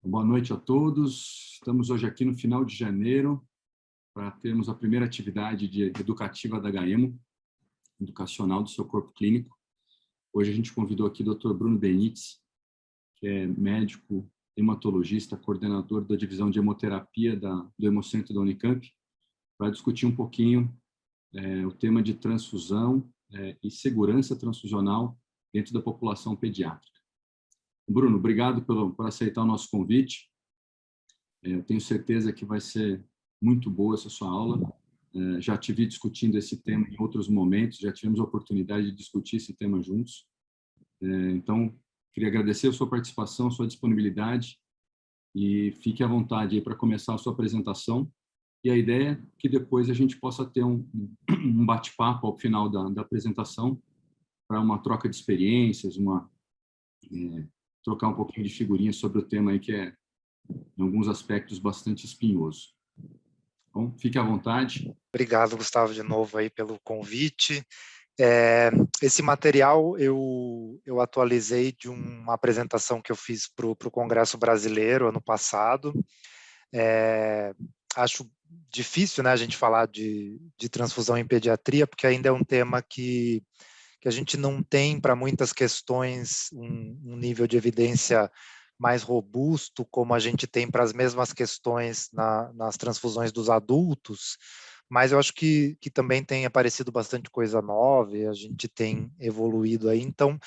Boa noite a todos. Estamos hoje aqui no final de janeiro para termos a primeira atividade educativa da HEMO, educacional do seu corpo clínico. Hoje a gente convidou aqui o Dr. Bruno Benites, que é médico hematologista, coordenador da divisão de hemoterapia do Hemocentro da Unicamp, para discutir um pouquinho o tema de transfusão e segurança transfusional dentro da população pediátrica. Bruno, obrigado por aceitar o nosso convite. Eu tenho certeza que vai ser muito boa essa sua aula. Já te vi discutindo esse tema em outros momentos, já tivemos a oportunidade de discutir esse tema juntos. Então, queria agradecer a sua participação, a sua disponibilidade e fique à vontade aí para começar a sua apresentação. E a ideia é que depois a gente possa ter um bate-papo ao final da apresentação para uma troca de experiências, trocar um pouquinho de figurinha sobre o tema aí que é, em alguns aspectos, bastante espinhoso. Então, fique à vontade. Obrigado, Gustavo, de novo aí pelo convite. Esse material eu atualizei de uma apresentação que eu fiz para o Congresso Brasileiro ano passado. Acho difícil, né, a gente falar de transfusão em pediatria, porque ainda é um tema que a gente não tem para muitas questões um nível de evidência mais robusto, como a gente tem para as mesmas questões nas transfusões dos adultos, mas eu acho que também tem aparecido bastante coisa nova e a gente tem evoluído aí, então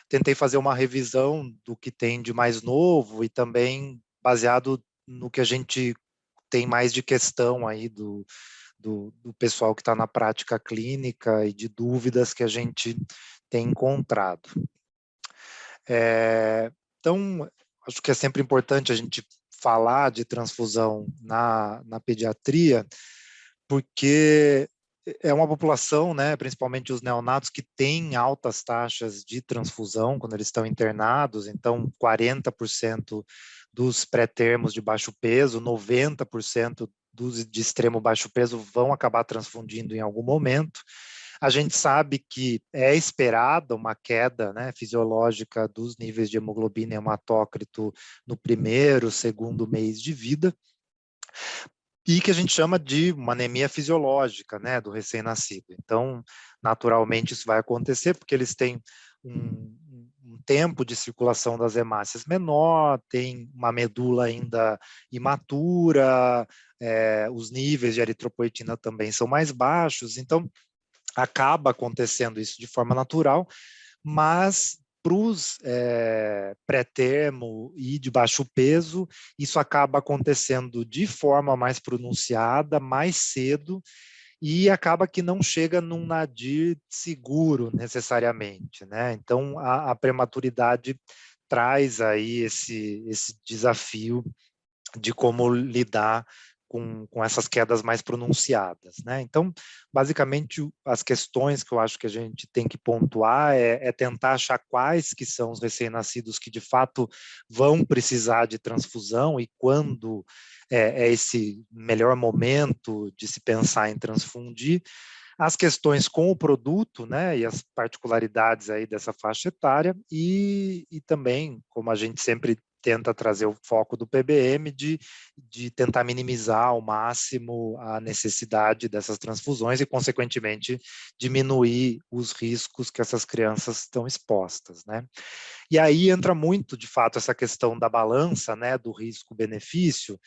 tentei fazer uma revisão do que tem de mais novo e também baseado no que a gente tem mais de questão aí do pessoal que está na prática clínica e de dúvidas que a gente tem encontrado. Então, acho que é sempre importante a gente falar de transfusão na pediatria, porque é uma população, né, principalmente os neonatos, que tem altas taxas de transfusão quando eles estão internados, então 40% dos pré-termos de baixo peso, 90% dos de extremo baixo peso vão acabar transfundindo em algum momento. A gente sabe que é esperada uma queda, né, fisiológica dos níveis de hemoglobina e hematócrito no primeiro, segundo mês de vida, e que a gente chama de uma anemia fisiológica, né, do recém-nascido. Então, naturalmente, isso vai acontecer porque eles têm um tempo de circulação das hemácias menor, tem uma medula ainda imatura, os níveis de eritropoetina também são mais baixos, então acaba acontecendo isso de forma natural, mas para os pré-termo e de baixo peso, isso acaba acontecendo de forma mais pronunciada, mais cedo, e acaba que não chega num nadir seguro necessariamente, né? Então, a prematuridade traz aí esse desafio de como lidar com essas quedas mais pronunciadas, né? Então, basicamente, as questões que eu acho que a gente tem que pontuar é tentar achar quais que são os recém-nascidos que, de fato, vão precisar de transfusão e quando é esse melhor momento de se pensar em transfundir, as questões com o produto, né, e as particularidades aí dessa faixa etária e também, como a gente sempre tenta trazer o foco do PBM de tentar minimizar ao máximo a necessidade dessas transfusões e, consequentemente, diminuir os riscos que essas crianças estão expostas, né? E aí entra muito, de fato, essa questão da balança, né, do risco-benefício,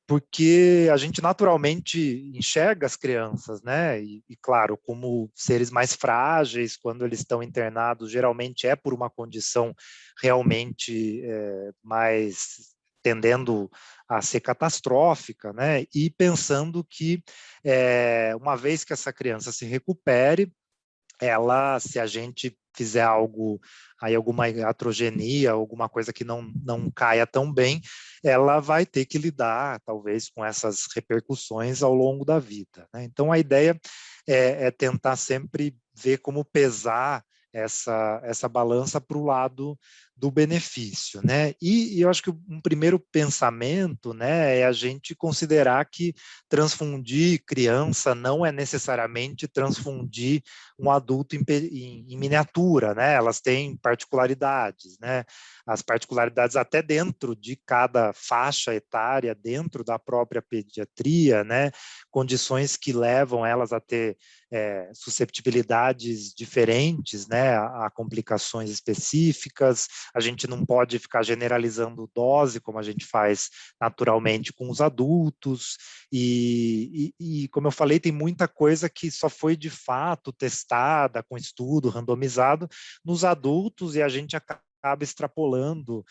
porque a gente naturalmente enxerga as crianças, né? E claro, como seres mais frágeis, quando eles estão internados, geralmente é por uma condição realmente mais tendendo a ser catastrófica, né? E pensando que uma vez que essa criança se recupere, ela, se a gente fizer algo, aí alguma iatrogenia, alguma coisa que não caia tão bem, ela vai ter que lidar, talvez, com essas repercussões ao longo da vida, né? Então, a ideia é tentar sempre ver como pesar essa balança para o lado do benefício, né? E eu acho que um primeiro pensamento, né, é a gente considerar que transfundir criança não é necessariamente transfundir um adulto em miniatura, né? Elas têm particularidades, né? As particularidades até dentro de cada faixa etária, dentro da própria pediatria, né? Condições que levam elas a ter susceptibilidades diferentes, né, a complicações específicas. A gente não pode ficar generalizando dose, como a gente faz naturalmente com os adultos, e como eu falei, tem muita coisa que só foi de fato testada com estudo randomizado nos adultos, e a gente acaba extrapolando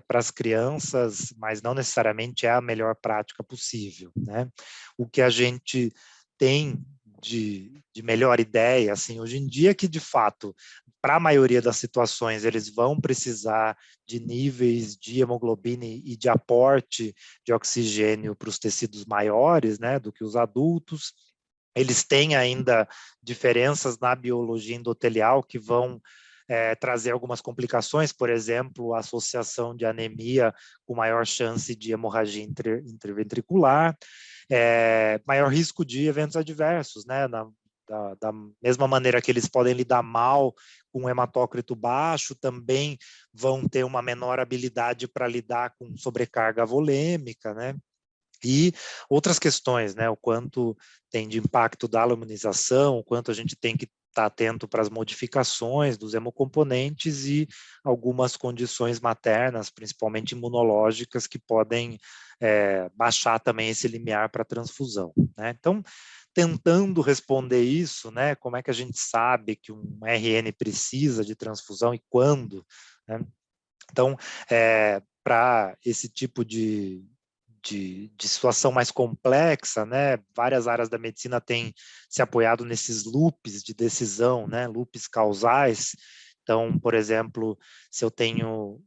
para as crianças, mas não necessariamente é a melhor prática possível, né? O que a gente tem de melhor ideia, assim, hoje em dia, que de fato, para a maioria das situações, eles vão precisar de níveis de hemoglobina e de aporte de oxigênio para os tecidos maiores, né, do que os adultos. Eles têm ainda diferenças na biologia endotelial que vão trazer algumas complicações, por exemplo, a associação de anemia com maior chance de hemorragia interventricular, maior risco de eventos adversos, né? Da mesma maneira que eles podem lidar mal com um hematócrito baixo, também vão ter uma menor habilidade para lidar com sobrecarga volêmica, né? E outras questões, né? O quanto tem de impacto da luminização, o quanto a gente tem que estar atento para as modificações dos hemocomponentes e algumas condições maternas, principalmente imunológicas, que podem baixar também esse limiar para transfusão, né? Então, tentando responder isso, né? Como é que a gente sabe que um RN precisa de transfusão e quando, né? Então, para esse tipo de situação mais complexa, né? Várias áreas da medicina têm se apoiado nesses loops de decisão, né? Loops causais. Então, por exemplo, se eu tenho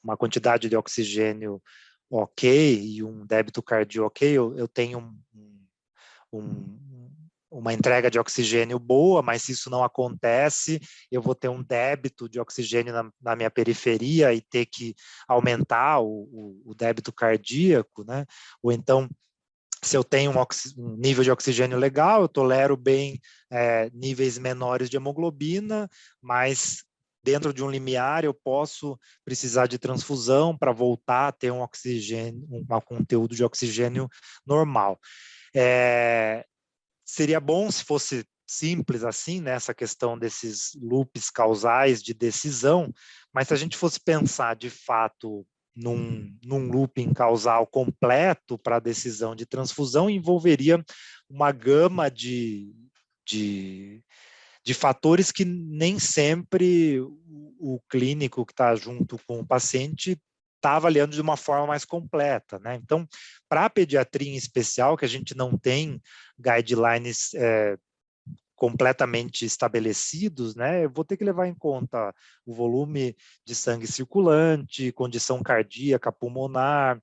uma quantidade de oxigênio ok e um débito cardíaco ok, eu tenho uma entrega de oxigênio boa, mas se isso não acontece, eu vou ter um débito de oxigênio na minha periferia e ter que aumentar o débito cardíaco, né? Ou então, se eu tenho um nível de oxigênio legal, eu tolero bem níveis menores de hemoglobina, mas dentro de um limiar eu posso precisar de transfusão para voltar a ter um conteúdo de oxigênio normal. Seria bom se fosse simples assim, né, essa questão desses loops causais de decisão, mas se a gente fosse pensar de fato num looping causal completo para a decisão de transfusão, envolveria uma gama de fatores que nem sempre o clínico que está junto com o paciente está avaliando de uma forma mais completa, né? Então, para a pediatria em especial, que a gente não tem guidelines completamente estabelecidos, né? Eu vou ter que levar em conta o volume de sangue circulante, condição cardíaca, pulmonar,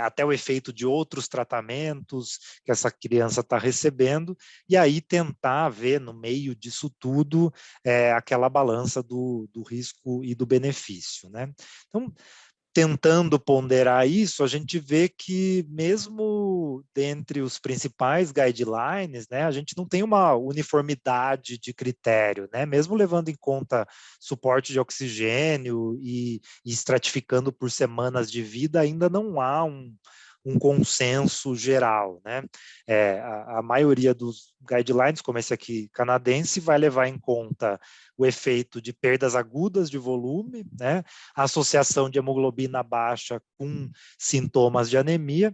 até o efeito de outros tratamentos que essa criança está recebendo, e aí tentar ver no meio disso tudo aquela balança do risco e do benefício, né? Então, tentando ponderar isso, a gente vê que mesmo dentre os principais guidelines, né, a gente não tem uma uniformidade de critério, né, mesmo levando em conta suporte de oxigênio e estratificando por semanas de vida, ainda não há um consenso geral, né? A maioria dos guidelines, como esse aqui canadense, vai levar em conta o efeito de perdas agudas de volume, né? A associação de hemoglobina baixa com sintomas de anemia,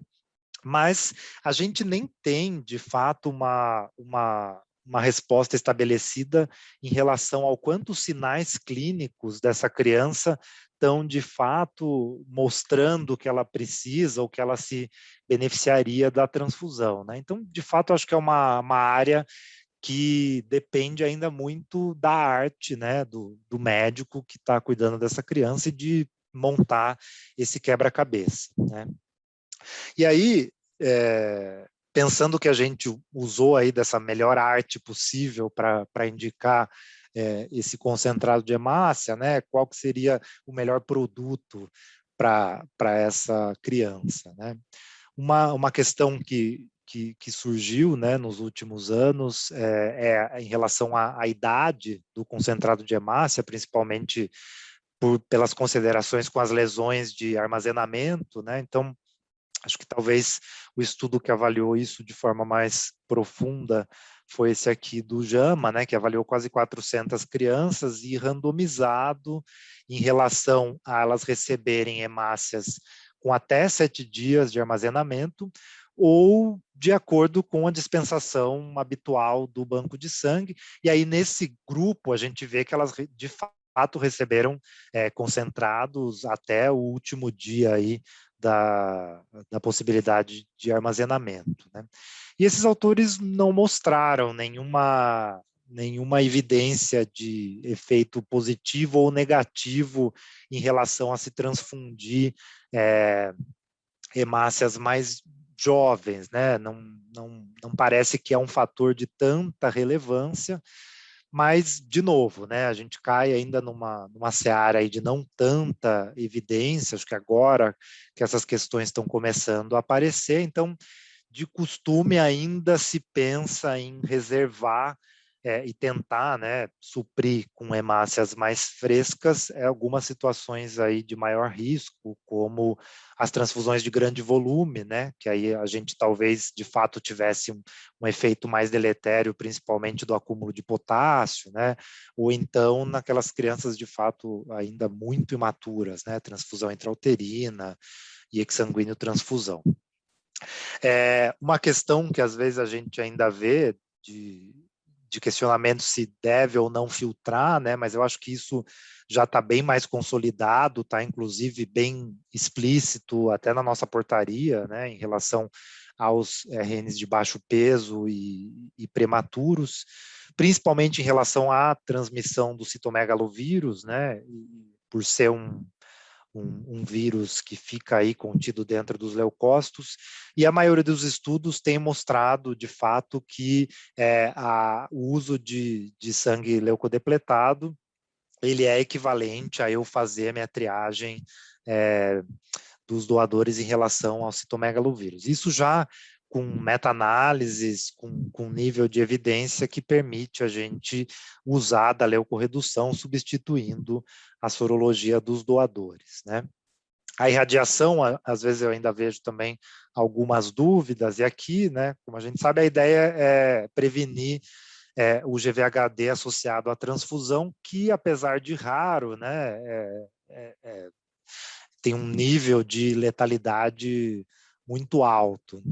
mas a gente nem tem, de fato, uma resposta estabelecida em relação ao quanto os sinais clínicos dessa criança estão, de fato, mostrando que ela precisa ou que ela se beneficiaria da transfusão, né? Então, de fato, acho que é uma área que depende ainda muito da arte, né, do médico que está cuidando dessa criança e de montar esse quebra-cabeça, né? E aí, pensando que a gente usou aí dessa melhor arte possível para indicar esse concentrado de hemácia, né? Qual que seria o melhor produto para essa criança, né? Uma questão que surgiu, né, nos últimos anos em relação à idade do concentrado de hemácia, principalmente pelas considerações com as lesões de armazenamento, né? Então, acho que talvez o estudo que avaliou isso de forma mais profunda foi esse aqui do JAMA, né, que avaliou quase 400 crianças e randomizado em relação a elas receberem hemácias com até 7 dias de armazenamento ou de acordo com a dispensação habitual do banco de sangue. E aí, nesse grupo, a gente vê que elas, de fato, receberam concentrados até o último dia aí da possibilidade de armazenamento, né? E esses autores não mostraram nenhuma evidência de efeito positivo ou negativo em relação a se transfundir hemácias mais jovens, né? Não parece que é um fator de tanta relevância, mas, de novo, né, a gente cai ainda numa seara aí de não tanta evidência, acho que agora que essas questões estão começando a aparecer, então, de costume, ainda se pensa em reservar e tentar, né, suprir com hemácias mais frescas algumas situações aí de maior risco, como as transfusões de grande volume, né, que aí a gente talvez de fato tivesse um efeito mais deletério, principalmente do acúmulo de potássio, né, ou então naquelas crianças de fato ainda muito imaturas, né, transfusão intrauterina e exsanguíneo transfusão. Uma questão que às vezes a gente ainda vê de questionamento se deve ou não filtrar, né? Mas eu acho que isso já está bem mais consolidado, está inclusive bem explícito até na nossa portaria, né? Em relação aos RNs de baixo peso e prematuros, principalmente em relação à transmissão do citomegalovírus, né? E por ser um vírus que fica aí contido dentro dos leucócitos, e a maioria dos estudos tem mostrado, de fato, que o uso de sangue leucodepletado, ele é equivalente a eu fazer a minha triagem dos doadores em relação ao citomegalovírus. Isso já com meta-análises, com nível de evidência que permite a gente usar da leucorredução substituindo a sorologia dos doadores, né? A irradiação, às vezes eu ainda vejo também algumas dúvidas, e aqui, né, como a gente sabe, a ideia é prevenir o GVHD associado à transfusão, que apesar de raro, né, tem um nível de letalidade muito alto.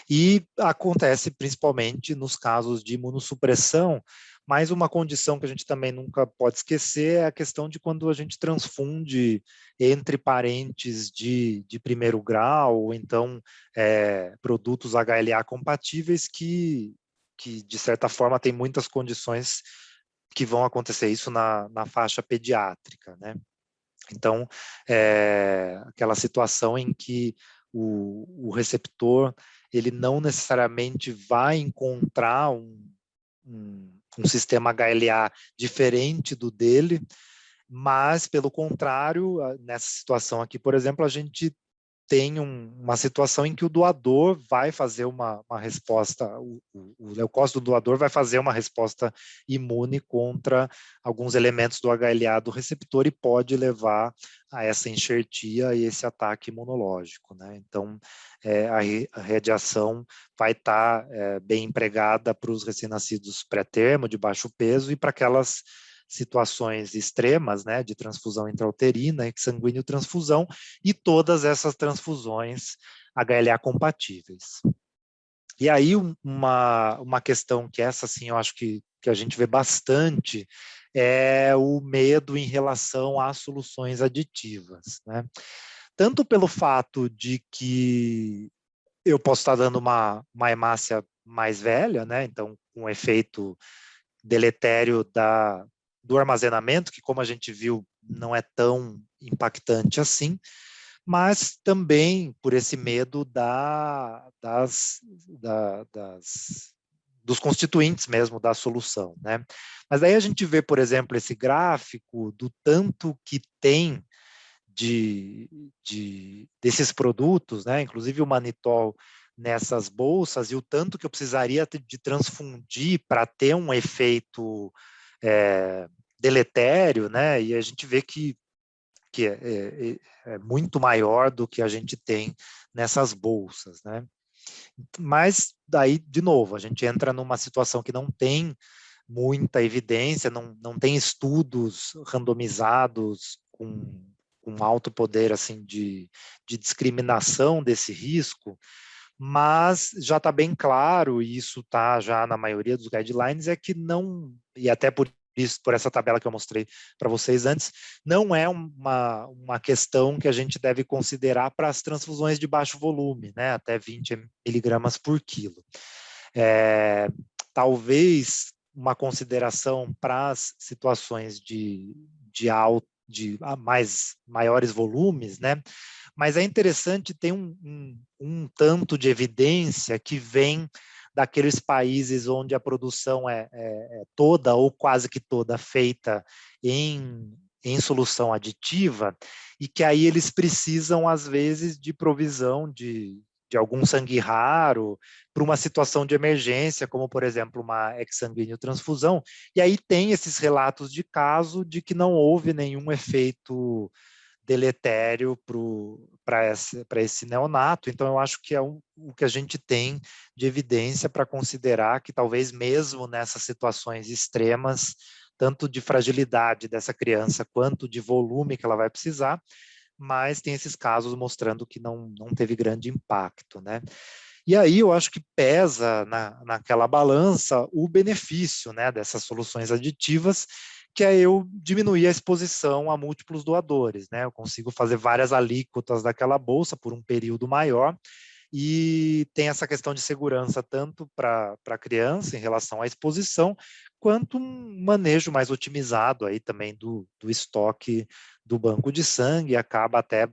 E acontece principalmente nos casos de imunossupressão, mas uma condição que a gente também nunca pode esquecer é a questão de quando a gente transfunde entre parentes de primeiro grau, ou então produtos HLA compatíveis que, de certa forma, tem muitas condições que vão acontecer isso na faixa pediátrica, né? Então, aquela situação em que o receptor ele não necessariamente vai encontrar um sistema HLA diferente do dele, mas, pelo contrário, nessa situação aqui, por exemplo, a gente tem uma situação em que o doador vai fazer uma resposta, o leucócito do doador vai fazer uma resposta imune contra alguns elementos do HLA do receptor e pode levar a essa enxertia e esse ataque imunológico, né? Então, a radiação vai estar bem empregada para os recém-nascidos pré-termo, de baixo peso, e para aquelas situações extremas, né, de transfusão intrauterina, sanguíneo transfusão, e todas essas transfusões HLA compatíveis. E aí uma questão que essa, sim, eu acho que a gente vê bastante, é o medo em relação às soluções aditivas, né? Tanto pelo fato de que eu posso estar dando uma hemácia mais velha, né? Então, com efeito deletério do armazenamento, que, como a gente viu, não é tão impactante assim, mas também por esse medo do dos constituintes mesmo da solução, né? Mas daí a gente vê, por exemplo, esse gráfico do tanto que tem desses produtos, né? Inclusive o manitol nessas bolsas, e o tanto que eu precisaria de transfundir para ter um efeito deletério, né? E a gente vê que é muito maior do que a gente tem nessas bolsas, né? Mas daí, de novo, a gente entra numa situação que não tem muita evidência, não tem estudos randomizados com alto poder assim de discriminação desse risco, mas já está bem claro, e isso está já na maioria dos guidelines, é que não, e até por isso, por essa tabela que eu mostrei para vocês antes, não é uma questão que a gente deve considerar para as transfusões de baixo volume, né, até 20 miligramas por quilo. Talvez uma consideração para as situações de maiores volumes, né? Mas é interessante ter um tanto de evidência que vem daqueles países onde a produção é toda ou quase que toda feita em solução aditiva, e que aí eles precisam, às vezes, de provisão de algum sangue raro para uma situação de emergência, como, por exemplo, uma exsanguíneo transfusão, e aí tem esses relatos de caso de que não houve nenhum efeito deletério para esse neonato. Então, eu acho que é o que a gente tem de evidência para considerar que talvez mesmo nessas situações extremas, tanto de fragilidade dessa criança quanto de volume que ela vai precisar, mas tem esses casos mostrando que não teve grande impacto, né? E aí eu acho que pesa naquela balança o benefício, né, dessas soluções aditivas, que é eu diminuir a exposição a múltiplos doadores, né? Eu consigo fazer várias alíquotas daquela bolsa por um período maior, e tem essa questão de segurança tanto para a criança em relação à exposição, quanto um manejo mais otimizado aí também do estoque do banco de sangue, e acaba até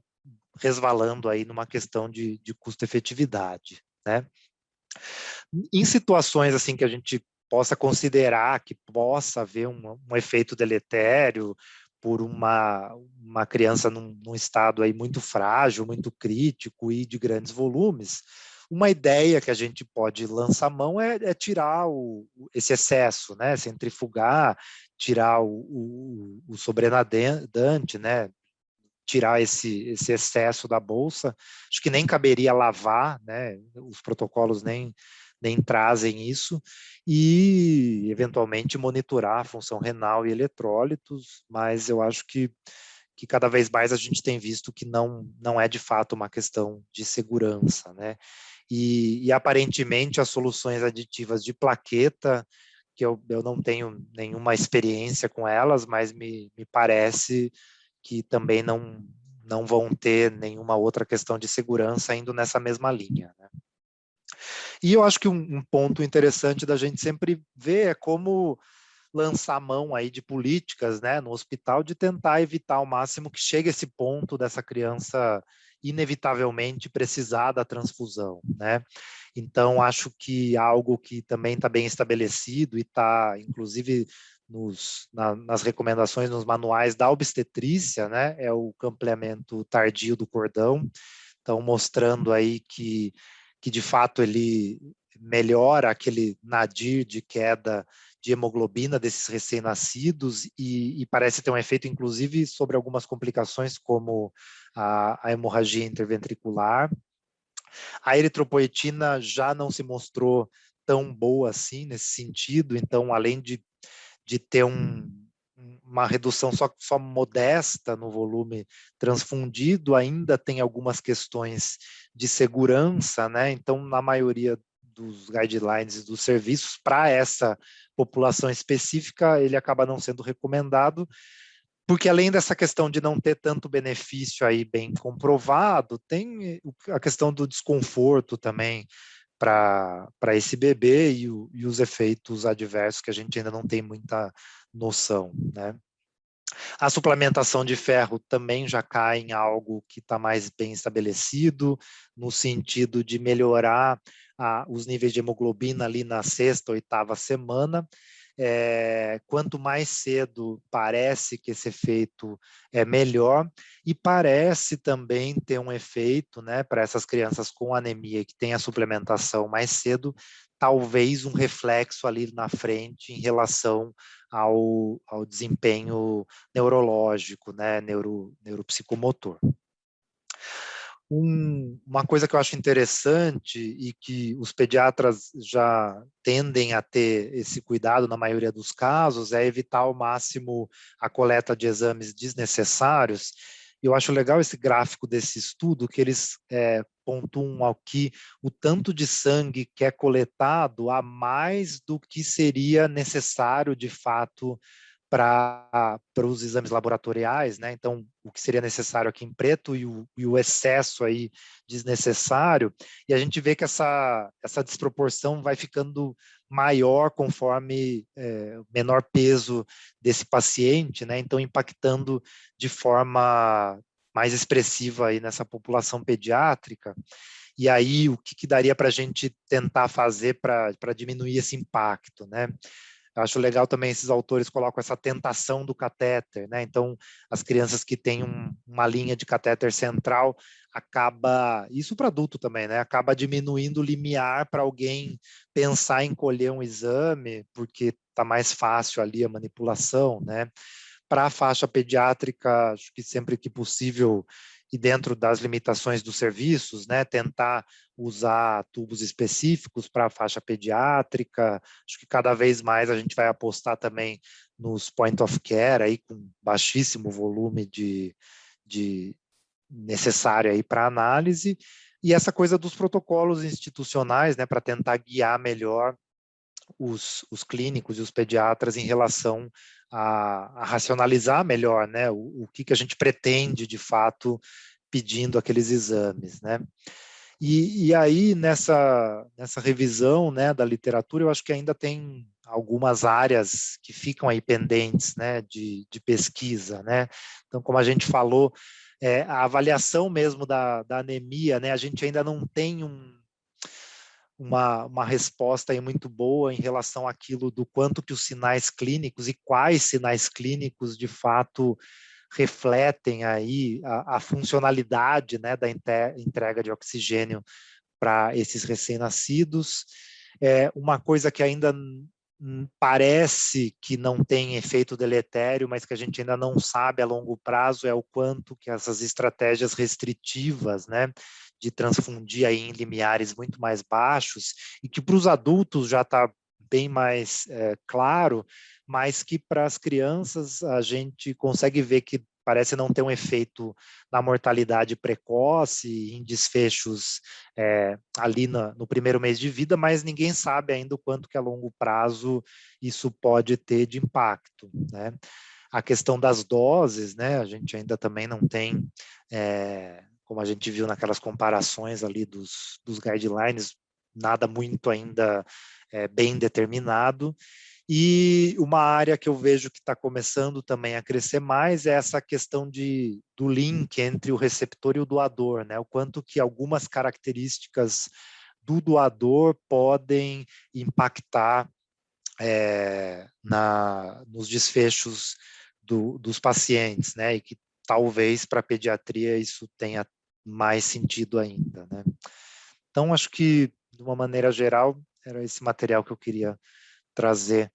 resvalando aí numa questão de custo-efetividade, né? Em situações assim que a gente possa considerar que possa haver um efeito deletério por uma criança num estado aí muito frágil, muito crítico e de grandes volumes, uma ideia que a gente pode lançar mão é tirar esse excesso, né? Centrifugar, tirar o sobrenadante, né? Tirar esse excesso da bolsa. Acho que nem caberia lavar, né? Os protocolos nem trazem isso, e eventualmente monitorar a função renal e eletrólitos, mas eu acho que cada vez mais a gente tem visto que não é de fato uma questão de segurança, né? E aparentemente as soluções aditivas de plaqueta, que eu não tenho nenhuma experiência com elas, mas me parece que também não vão ter nenhuma outra questão de segurança indo nessa mesma linha, né? E eu acho que um ponto interessante da gente sempre ver é como lançar mão aí de políticas, né, no hospital, de tentar evitar ao máximo que chegue esse ponto dessa criança inevitavelmente precisar da transfusão, né? Então, acho que algo que também está bem estabelecido e está, inclusive, nas recomendações, nos manuais da obstetrícia, né, é o campleamento tardio do cordão. Então, mostrando aí que de fato ele melhora aquele nadir de queda de hemoglobina desses recém-nascidos, e parece ter um efeito, inclusive, sobre algumas complicações, como a hemorragia interventricular. A eritropoetina já não se mostrou tão boa assim nesse sentido, então, além de ter uma redução só modesta no volume transfundido, ainda tem algumas questões de segurança, né? Então, na maioria dos guidelines dos serviços, para essa população específica, ele acaba não sendo recomendado, porque além dessa questão de não ter tanto benefício aí bem comprovado, tem a questão do desconforto também para esse bebê, e os efeitos adversos que a gente ainda não tem muita noção, né? A suplementação de ferro também já cai em algo que está mais bem estabelecido, no sentido de melhorar os níveis de hemoglobina ali na 6ª, 8ª semana. Quanto mais cedo, parece que esse efeito é melhor, e parece também ter um efeito, né, para essas crianças com anemia que tem a suplementação mais cedo, talvez um reflexo ali na frente em relação ao desempenho neurológico, né, neuropsicomotor. Uma coisa que eu acho interessante e que os pediatras já tendem a ter esse cuidado na maioria dos casos é evitar ao máximo a coleta de exames desnecessários. Eu acho legal esse gráfico desse estudo, que eles pontuam aqui o tanto de sangue que é coletado a mais do que seria necessário de fato para os exames laboratoriais, né? Então, o que seria necessário aqui em preto e o excesso aí desnecessário, e a gente vê que essa desproporção vai ficando maior conforme menor peso desse paciente, né? Então, impactando de forma mais expressiva aí nessa população pediátrica. E aí, o que daria para a gente tentar fazer para diminuir esse impacto, né? Eu acho legal também esses autores colocam essa tentação do catéter, né? Então, as crianças que têm uma linha de catéter central acaba, isso para adulto também, né? Acaba diminuindo o limiar para alguém pensar em colher um exame, porque está mais fácil ali a manipulação, né? Para a faixa pediátrica, acho que sempre que possível e dentro das limitações dos serviços, né, tentar usar tubos específicos para a faixa pediátrica. Acho que cada vez mais a gente vai apostar também nos point of care, aí, com baixíssimo volume de necessário aí para análise, e essa coisa dos protocolos institucionais, né, para tentar guiar melhor os clínicos e os pediatras em relação a racionalizar melhor, né, o que a gente pretende de fato pedindo aqueles exames, né? E aí nessa revisão, né, da literatura, eu acho que ainda tem algumas áreas que ficam aí pendentes, né, de pesquisa, né? Então, como a gente falou, a avaliação mesmo da anemia, né, a gente ainda não tem uma resposta aí muito boa em relação àquilo do quanto que os sinais clínicos e quais sinais clínicos de fato refletem aí a funcionalidade, né, da entrega de oxigênio para esses recém-nascidos. Uma coisa que ainda parece que não tem efeito deletério, mas que a gente ainda não sabe a longo prazo é o quanto que essas estratégias restritivas, né, de transfundir aí em limiares muito mais baixos, e que para os adultos já está bem mais claro, mas que para as crianças a gente consegue ver que parece não ter um efeito na mortalidade precoce, em desfechos ali no primeiro mês de vida, mas ninguém sabe ainda o quanto que a longo prazo isso pode ter de impacto, né? A questão das doses, né? A gente ainda também não tem, como a gente viu naquelas comparações ali dos guidelines, nada muito ainda bem determinado. E uma área que eu vejo que está começando também a crescer mais é essa questão do link entre o receptor e o doador, né? O quanto que algumas características do doador podem impactar nos desfechos dos pacientes, né? E que talvez para a pediatria isso tenha mais sentido ainda, né? Então, acho que, de uma maneira geral, era esse material que eu queria trazer.